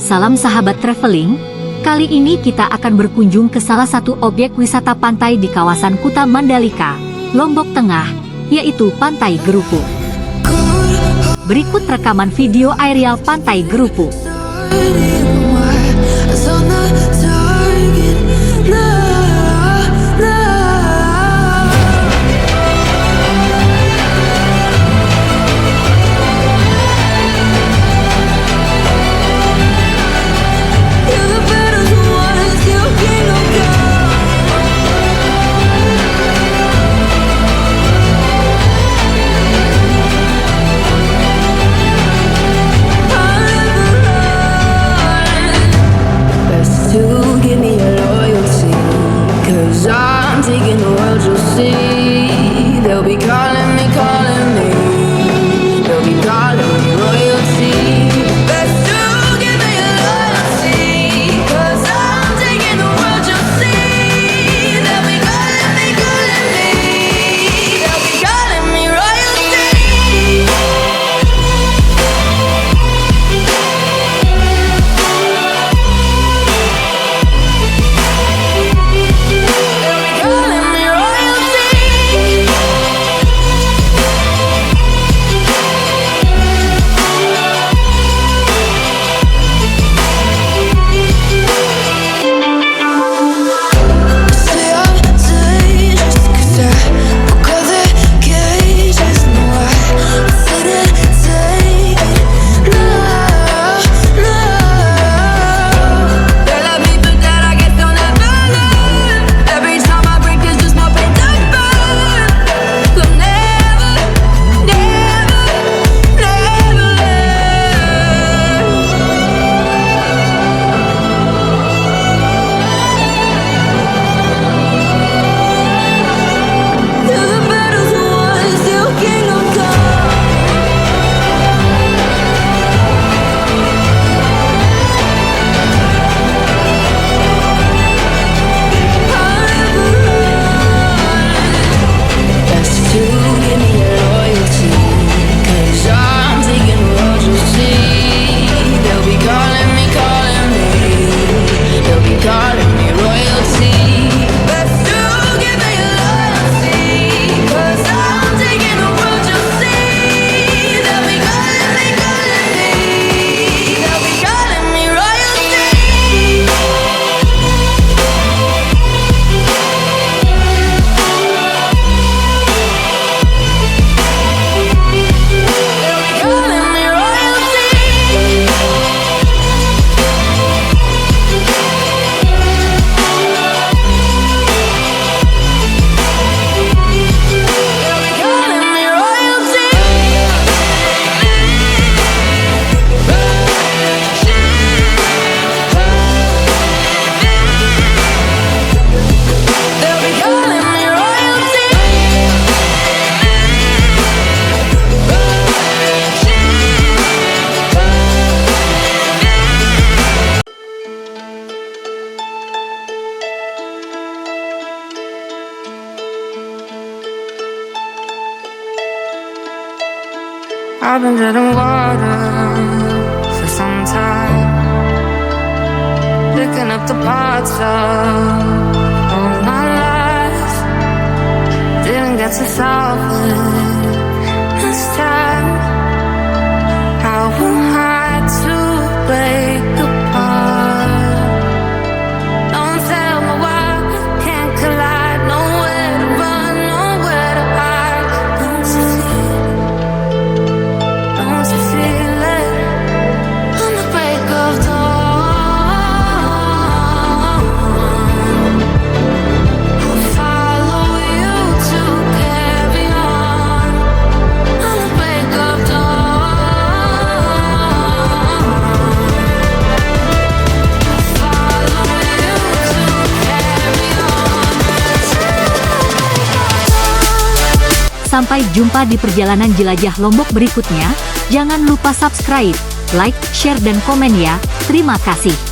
Salam sahabat traveling, kali ini kita akan berkunjung ke salah satu objek wisata pantai di kawasan Kuta Mandalika, Lombok Tengah, yaitu Pantai Gerupuk. Berikut rekaman video aerial Pantai Gerupuk. I've been treading water for some time, picking up the parts of all my life. Didn't get to solve it this time. How am I to break apart? Don't tell me why we can't collide. Nowhere to run, nowhere to hide. Don't you feel? Don't you feel it? On the break of dawn, I'll follow you to carry on. On the break of dawn, follow you to carry on. Sampai jumpa di perjalanan jelajah Lombok berikutnya. Jangan lupa subscribe, like, share dan komen ya. Terima kasih.